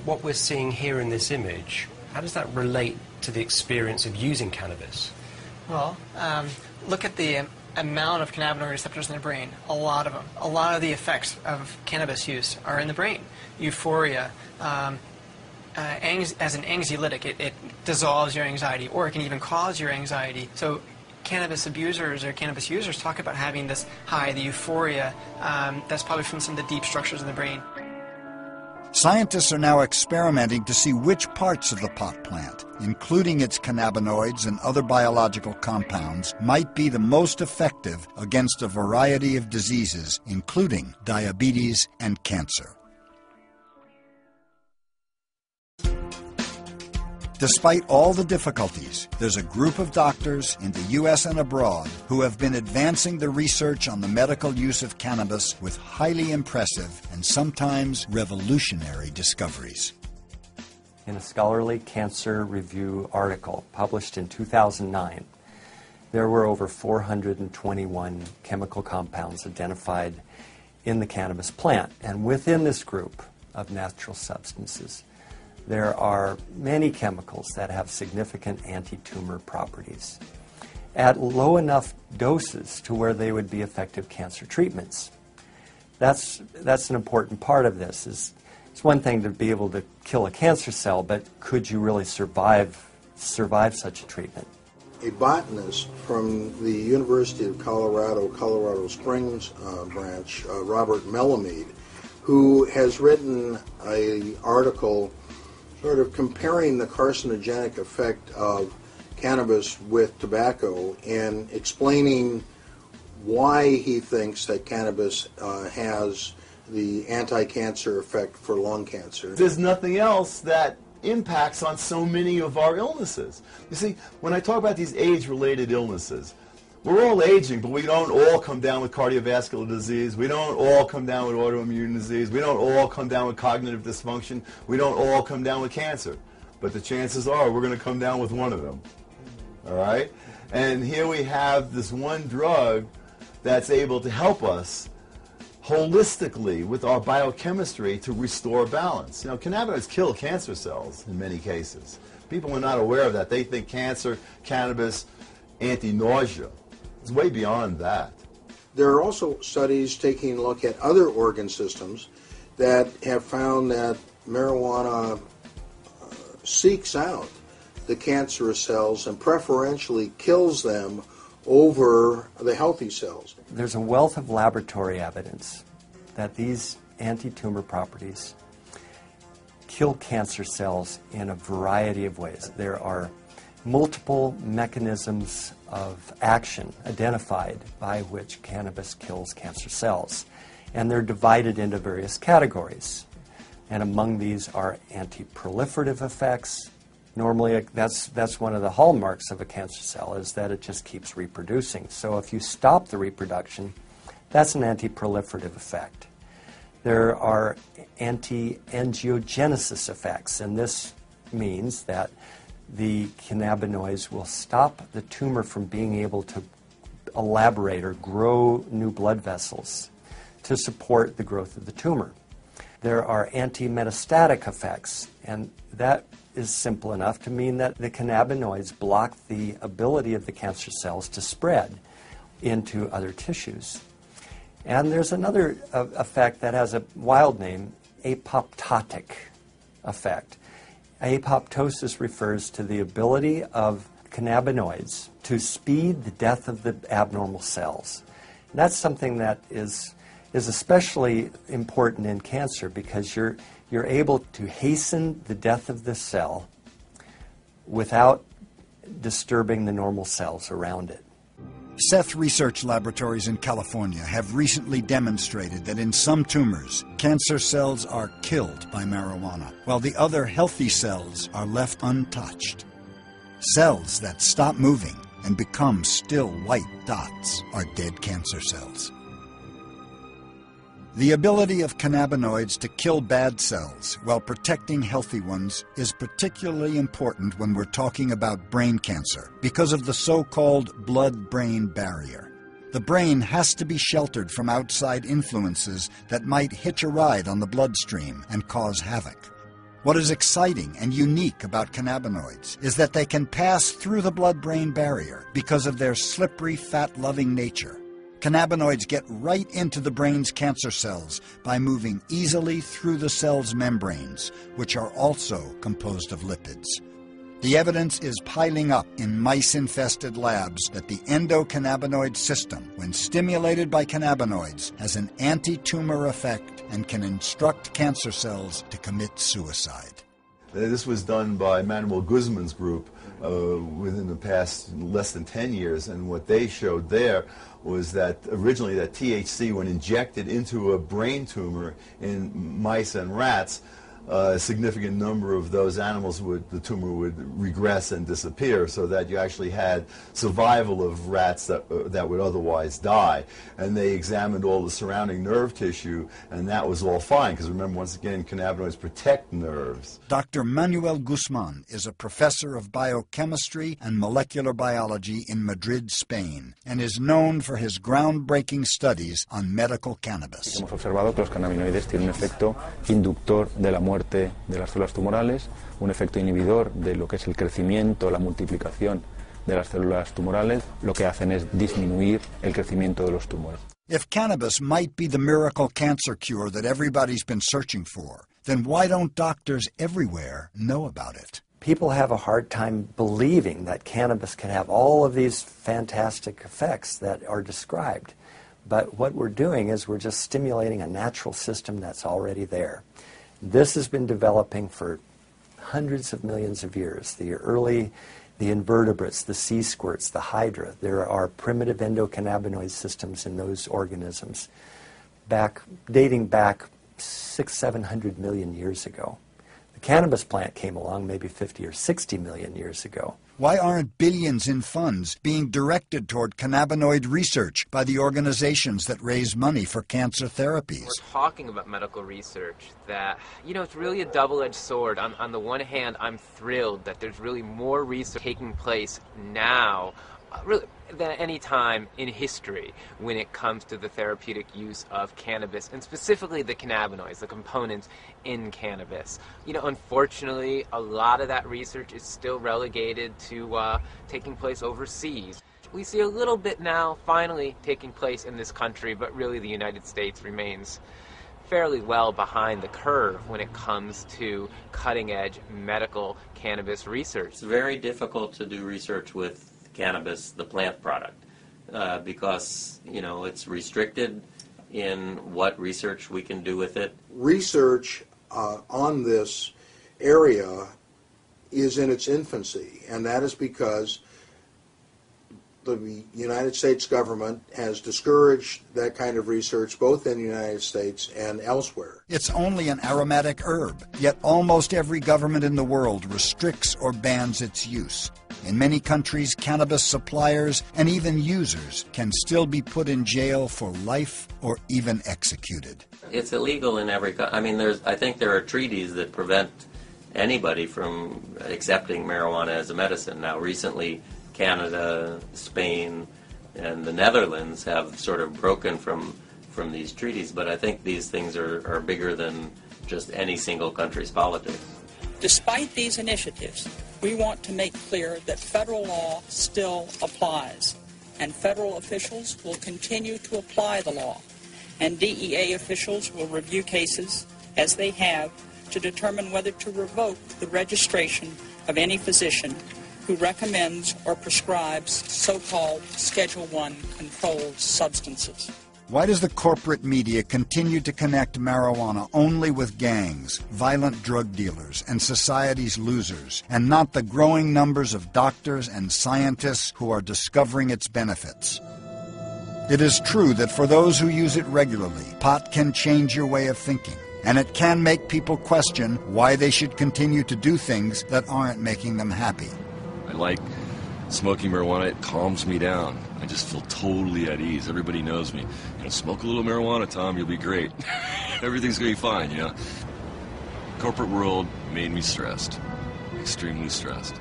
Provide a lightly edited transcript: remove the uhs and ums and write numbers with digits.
what we're seeing here in this image, how does that relate to the experience of using cannabis? Well, look at the amount of cannabinoid receptors in the brain. A lot of them. A lot of the effects of cannabis use are in the brain. Euphoria, as an anxiolytic, it dissolves your anxiety, or it can even cause your anxiety. So cannabis abusers or cannabis users talk about having this high, the euphoria, that's probably from some of the deep structures in the brain. Scientists are now experimenting to see which parts of the pot plant, including its cannabinoids and other biological compounds, might be the most effective against a variety of diseases, including diabetes and cancer. Despite all the difficulties, there's a group of doctors in the U.S. and abroad who have been advancing the research on the medical use of cannabis with highly impressive and sometimes revolutionary discoveries. In a scholarly Cancer Review article published in 2009, there were over 421 chemical compounds identified in the cannabis plant. And within this group of natural substances, there are many chemicals that have significant anti-tumor properties at low enough doses to where they would be effective cancer treatments. That's an important part of this. It's one thing to be able to kill a cancer cell, but could you really survive such a treatment? A botanist from the University of Colorado Springs branch, Robert Melamede, who has written an article sort of comparing the carcinogenic effect of cannabis with tobacco and explaining why he thinks that cannabis has the anti-cancer effect for lung cancer. There's nothing else that impacts on so many of our illnesses. You see, when I talk about these age-related illnesses, we're all aging, but we don't all come down with cardiovascular disease. We don't all come down with autoimmune disease. We don't all come down with cognitive dysfunction. We don't all come down with cancer. But the chances are we're going to come down with one of them. All right? And here we have this one drug that's able to help us holistically with our biochemistry to restore balance. You know, cannabinoids kill cancer cells in many cases. People are not aware of that. They think cancer, cannabis, anti-nausea. It's way beyond that. There are also studies taking a look at other organ systems that have found that marijuana seeks out the cancerous cells and preferentially kills them over the healthy cells. There's a wealth of laboratory evidence that these anti-tumor properties kill cancer cells in a variety of ways. There are multiple mechanisms of action identified by which cannabis kills cancer cells. And they're divided into various categories. And among these are anti-proliferative effects. Normally, that's one of the hallmarks of a cancer cell, is that it just keeps reproducing. So if you stop the reproduction, that's an anti-proliferative effect. There are anti-angiogenesis effects, and this means that the cannabinoids will stop the tumor from being able to elaborate or grow new blood vessels to support the growth of the tumor. There are anti-metastatic effects, and that is simple enough to mean that the cannabinoids block the ability of the cancer cells to spread into other tissues. And there's another effect that has a wild name, apoptotic effect. Apoptosis refers to the ability of cannabinoids to speed the death of the abnormal cells. And that's something that is especially important in cancer, because you're able to hasten the death of the cell without disturbing the normal cells around it. Seth Research Laboratories in California have recently demonstrated that in some tumors, cancer cells are killed by marijuana, while the other healthy cells are left untouched. Cells that stop moving and become still white dots are dead cancer cells. The ability of cannabinoids to kill bad cells while protecting healthy ones is particularly important when we're talking about brain cancer because of the so-called blood-brain barrier. The brain has to be sheltered from outside influences that might hitch a ride on the bloodstream and cause havoc. What is exciting and unique about cannabinoids is that they can pass through the blood-brain barrier because of their slippery, fat-loving nature. Cannabinoids get right into the brain's cancer cells by moving easily through the cell's membranes, which are also composed of lipids. The evidence is piling up in mice-infested labs that the endocannabinoid system, when stimulated by cannabinoids, has an anti-tumor effect and can instruct cancer cells to commit suicide. This was done by Manuel Guzman's group within the past less than 10 years, and what they showed there was that originally that THC, when injected into a brain tumor in mice and rats, a significant number of those animals the tumor would regress and disappear, so that you actually had survival of rats that would otherwise die. And they examined all the surrounding nerve tissue, and that was all fine, because remember, once again, cannabinoids protect nerves. Dr. Manuel Guzman is a professor of biochemistry and molecular biology in Madrid, Spain, and is known for his groundbreaking studies on medical cannabis. Hemos observado que los cannabinoides tienen un efecto inductor de la muerte de las células tumorales, un efecto inhibidor de lo que es el crecimiento, la multiplicación de las células tumorales. Lo que hacen es disminuir el crecimiento de los tumores. If cannabis might be the miracle cancer cure that everybody's been searching for, then why don't doctors everywhere know about it? People have a hard time believing that cannabis can have all of these fantastic effects that are described. But what we're doing is we're just stimulating a natural system that's already there. This has been developing for hundreds of millions of years. The invertebrates, the sea squirts, the hydra, there are primitive endocannabinoid systems in those organisms dating back 600-700 million years ago. The cannabis plant came along maybe 50 or 60 million years ago. Why aren't billions in funds being directed toward cannabinoid research by the organizations that raise money for cancer therapies? We're talking about medical research that, it's really a double-edged sword. On the one hand, I'm thrilled that there's really more research taking place now really than any time in history when it comes to the therapeutic use of cannabis, and specifically the cannabinoids, the components in cannabis. Unfortunately, a lot of that research is still relegated to taking place overseas. We see a little bit now finally taking place in this country, but really the United States remains fairly well behind the curve when it comes to cutting-edge medical cannabis research. It's very difficult to do research with cannabis, the plant product, because it's restricted in what research we can do with it. Research on this area is in its infancy, and that is because the United States government has discouraged that kind of research both in the United States and elsewhere. It's only an aromatic herb, yet almost every government in the world restricts or bans its use. In many countries, cannabis suppliers and even users can still be put in jail for life or even executed. It's illegal in every country. I think there are treaties that prevent anybody from accepting marijuana as a medicine. Now, recently, Canada, Spain, and the Netherlands have sort of broken from these treaties, but I think these things are bigger than just any single country's politics. Despite these initiatives, we want to make clear that federal law still applies, and federal officials will continue to apply the law, and DEA officials will review cases, as they have, to determine whether to revoke the registration of any physician who recommends or prescribes so-called Schedule I controlled substances. Why does the corporate media continue to connect marijuana only with gangs, violent drug dealers, and society's losers, and not the growing numbers of doctors and scientists who are discovering its benefits? It is true that for those who use it regularly, pot can change your way of thinking, and it can make people question why they should continue to do things that aren't making them happy. I like smoking marijuana. It calms me down. I just feel totally at ease. Everybody knows me. Smoke a little marijuana, Tom, you'll be great. Everything's going to be fine, Corporate world made me stressed. Extremely stressed.